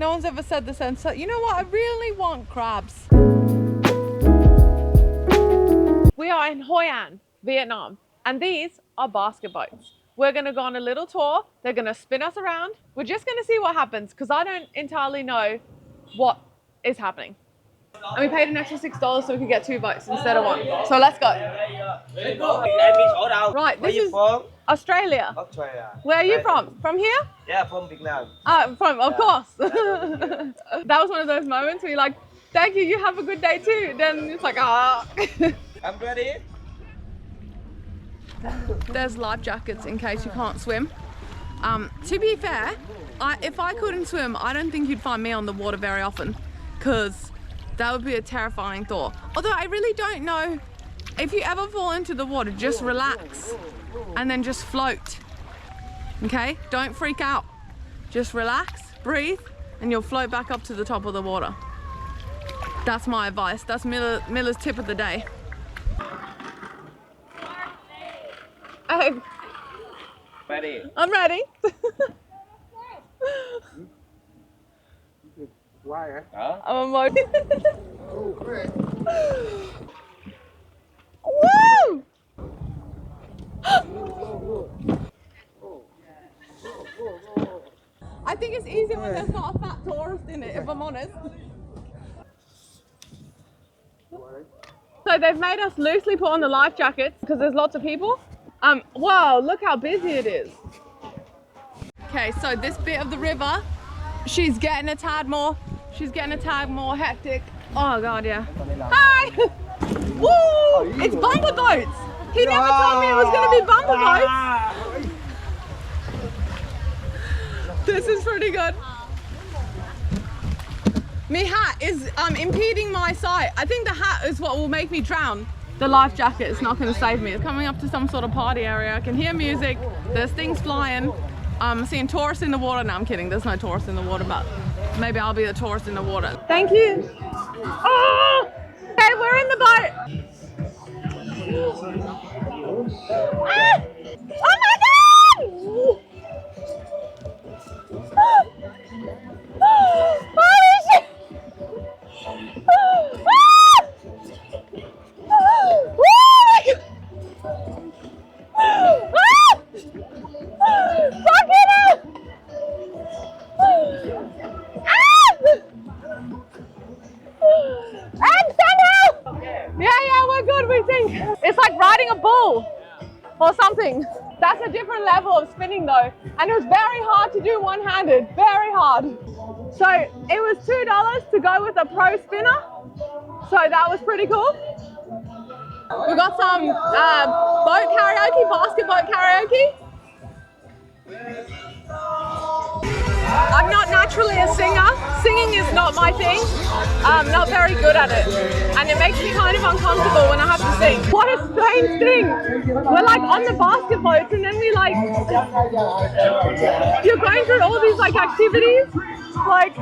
No one's ever said the same. So you know what? I really want crabs. We are in Hoi An, Vietnam, and these are basket boats. We're gonna go on a little tour. They're gonna spin us around. We're just gonna see what happens because I don't entirely know what is happening. And we paid an extra $6 so we could get 2 boats instead of 1. So let's go. Right, this is Australia. Where are you from? From here? Yeah, from Vietnam. Of course. That was one of those moments where you're like, thank you, you have a good day too. Then it's like, ah. I'm ready. There's life jackets in case you can't swim. To be fair, if I couldn't swim, I don't think you'd find me on the water very often because that would be a terrifying thought. Although I really don't know, if you ever fall into the water, just relax and then just float. Okay? Don't freak out. Just relax, breathe, and you'll float back up to the top of the water. That's my advice. That's Miller's tip of the day. Ready. I'm ready. Why? I'm emotional. Woo! I think it's easier when there's not a fat tourist in it, if I'm honest. So they've made us loosely put on the life jackets because there's lots of people. Wow, look how busy it is. Okay, so this bit of the river, she's getting a tad more hectic. Oh God, yeah. Hi! Woo! It's bumper boats! He never told me it was gonna be bumper boats. This is pretty good. My hat is impeding my sight. I think the hat is what will make me drown. The life jacket is not going to save me. It's coming up to some sort of party area. I can hear music. There's things flying. I'm seeing tourists in the water. No, I'm kidding. There's no tourists in the water, but maybe I'll be the tourist in the water. Thank you. Oh! Okay, we're in the boat. Ah! Oh my God! Holy shit! It's like riding a bull or something. That's a different level of spinning though. And it was very hard to do one-handed, very hard. So it was $2 to go with a pro spinner. So that was pretty cool. We got some boat karaoke, basket boat karaoke. I'm not naturally a singer. Singing is not my thing. I'm not very good at it. And it makes me kind of uncomfortable when I have to sing. What a strange thing. We're like on the basket boats and then we like, you're going through all these like activities. Like,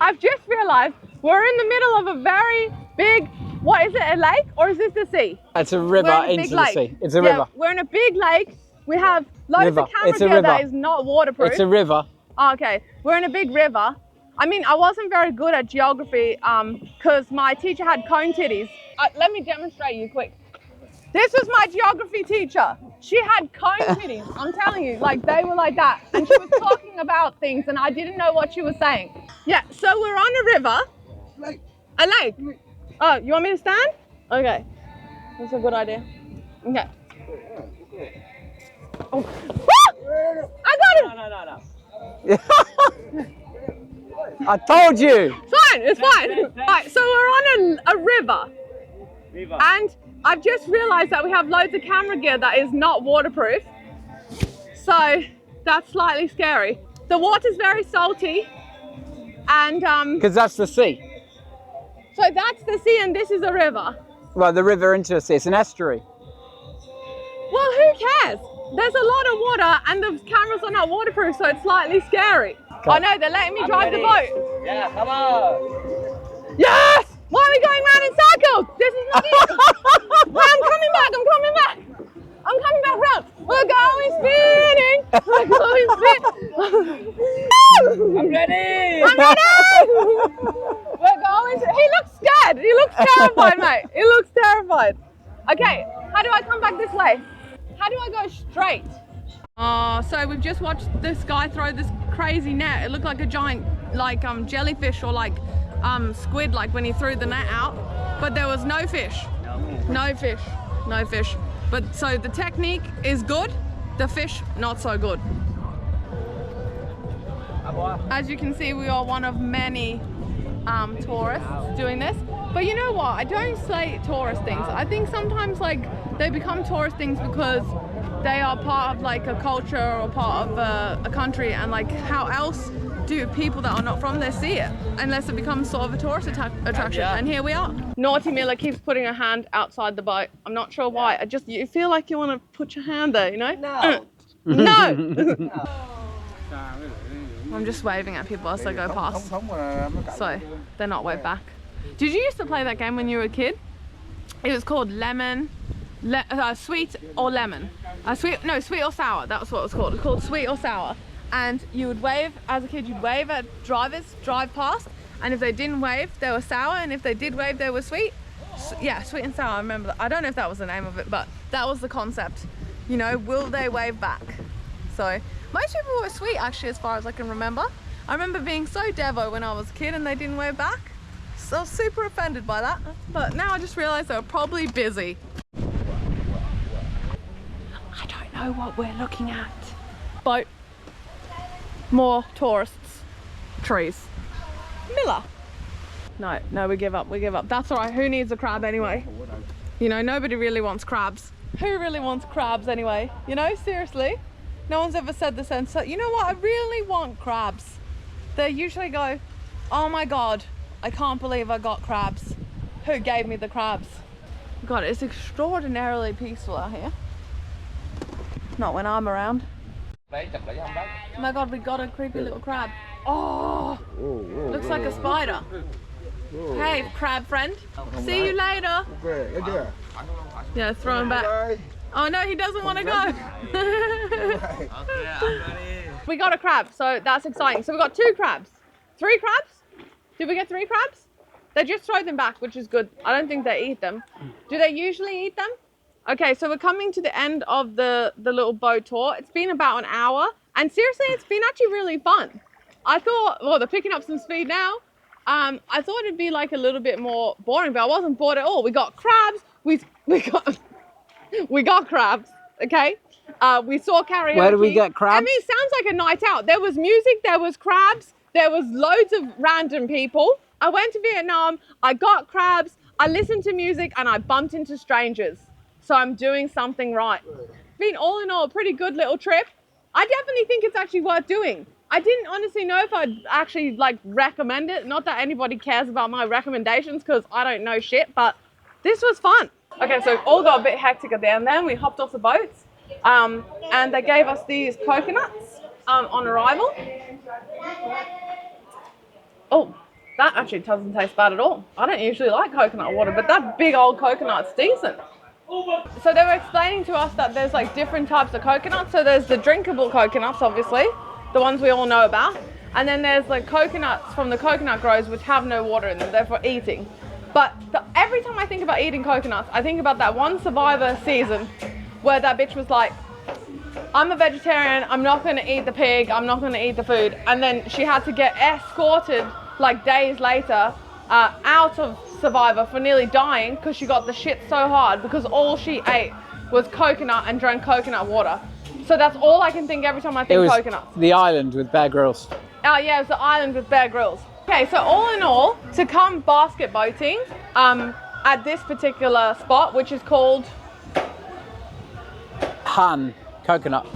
I've just realized we're in the middle of a very big, what is it, a lake or is this the sea? It's a river into the sea. It's a river. We're in a big lake. We have loads of cameras here that is not waterproof. It's a river. Oh, okay, we're in a big river. I mean, I wasn't very good at geography because my teacher had cone titties. Let me demonstrate you quick. This was my geography teacher. She had cone titties, I'm telling you, like they were like that. And she was talking about things and I didn't know what she was saying. Yeah, so we're on a river. A lake. Oh, you want me to stand? Okay, that's a good idea. Okay. Oh. Ah! I got it! No. I told you! Fine, it's fine. Right, so we're on a river. And I've just realized that we have loads of camera gear that is not waterproof. So that's slightly scary. The water's very salty. And because that's the sea. So that's the sea and this is a river. Well, the river into the sea, it's an estuary. Well, who cares? There's a lot of water and the cameras are not waterproof, so it's slightly scary. Okay. I know, they're letting me drive the boat. Yeah, come on. Yes! Why are we going round in circles? This is not it. terrified, mate. It looks terrified. Okay, how do I come back this way? How do I go straight? So we've just watched this guy throw this crazy net. It looked like a giant, like jellyfish or like squid, like when he threw the net out. But there was no fish. No fish. No fish. But so the technique is good. The fish, not so good. As you can see, we are one of many tourists doing this. But you know what? I don't say tourist things. I think sometimes like they become tourist things because they are part of like a culture or part of a country, and like how else do people that are not from there see it unless it becomes sort of a tourist attraction? And here we are. Naughty Miller keeps putting her hand outside the boat. I'm not sure why. You feel like you want to put your hand there, you know? No. No. I'm just waving at people as I go past, so they're not waved back. Did you used to play that game when you were a kid? It was called sweet or lemon. Sweet or sour. That was what it was called. It was called sweet or sour. And you would wave, as a kid, you'd wave at drivers, drive past, and if they didn't wave, they were sour, and if they did wave, they were sweet. Yeah, sweet and sour, I remember that. I don't know if that was the name of it, but that was the concept. You know, will they wave back? So, most people were sweet, actually, as far as I can remember. I remember being so devo when I was a kid and they didn't wave back. So I was super offended by that. But now I just realised they were probably busy. I don't know what we're looking at. Boat. More tourists. Trees. Miller. No, we give up, we give up. That's all right, who needs a crab anyway? You know, nobody really wants crabs. Who really wants crabs anyway? You know, seriously? No one's ever said this, and so, you know what, I really want crabs. They usually go, oh my God, I can't believe I got crabs. Who gave me the crabs? God, it's extraordinarily peaceful out here. Not when I'm around. Oh my God, we got a creepy little crab. Oh, looks like a spider. Hey, crab friend. See you later. Yeah, throw him back. Oh no, he doesn't want to go. We got a crab, so that's exciting. So we got 2 crabs. 3 crabs? Did we get 3 crabs? They just throw them back, which is good. I don't think they eat them. Do they usually eat them? Okay, so we're coming to the end of the little boat tour. It's been about an hour, and seriously, it's been actually really fun. I thought, well, they're picking up some speed now. I thought it'd be like a little bit more boring, but I wasn't bored at all. We got crabs. We got crabs, okay? We saw karaoke. Where do we get crabs? I mean, it sounds like a night out. There was music, there was crabs, there was loads of random people. I went to Vietnam, I got crabs, I listened to music, and I bumped into strangers. So I'm doing something right. Been all in all a pretty good little trip. I definitely think it's actually worth doing. I didn't honestly know if I'd actually like recommend it. Not that anybody cares about my recommendations because I don't know shit, but this was fun. Okay, so it all got a bit hectic at the end then. We hopped off the boats and they gave us these coconuts on arrival. Oh, that actually doesn't taste bad at all. I don't usually like coconut water, but that big old coconut's decent. So they were explaining to us that there's like different types of coconuts. So there's the drinkable coconuts, obviously, the ones we all know about. And then there's like coconuts from the coconut groves which have no water in them, they're for eating. But every time I think about eating coconuts, I think about that one Survivor season where that bitch was like, I'm a vegetarian, I'm not gonna eat the pig, I'm not gonna eat the food. And then she had to get escorted like days later out of Survivor for nearly dying because she got the shit so hard because all she ate was coconut and drank coconut water. So that's all I can think every time I think coconuts. The island with Bear Grylls. Oh yeah, it was the island with Bear Grylls. Okay, so all in all, to come basket boating at this particular spot, which is called Han Coconut.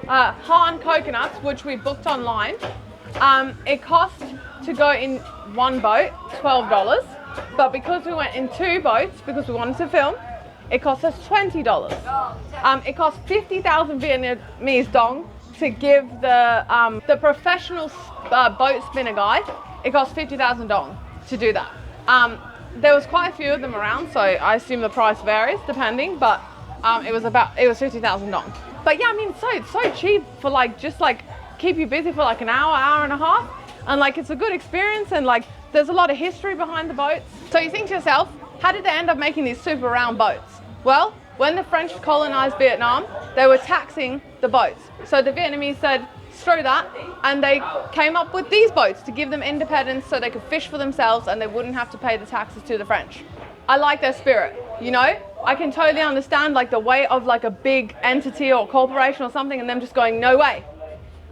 Han Coconuts, which we booked online. It cost to go in one boat $12, but because we went in 2 boats because we wanted to film, it cost us $20. It cost 50,000 Vietnamese dong to give the professional boat spinner guy. It cost 50,000 dong to do that. There was quite a few of them around, so I assume the price varies depending, but it was 50,000 dong. But yeah, I mean, so cheap for like just like keep you busy for like an hour and a half, and like it's a good experience, and like there's a lot of history behind the boats. So you think to yourself, how did they end up making these super round boats? Well, when the French colonized Vietnam, they were taxing the boats. So the Vietnamese said, screw that, and they came up with these boats to give them independence so they could fish for themselves and they wouldn't have to pay the taxes to the French. I like their spirit, you know? I can totally understand like the weight of like a big entity or corporation or something and them just going, no way,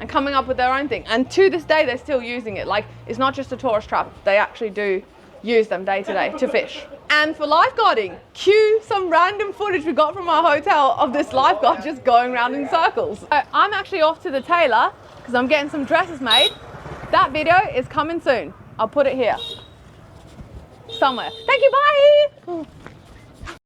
and coming up with their own thing. And to this day, they're still using it. Like, it's not just a tourist trap. They actually do use them day to day to fish. And for lifeguarding, cue some random footage we got from our hotel of this lifeguard just going around in circles. So I'm actually off to the tailor because I'm getting some dresses made. That video is coming soon. I'll put it here somewhere. Thank you, bye.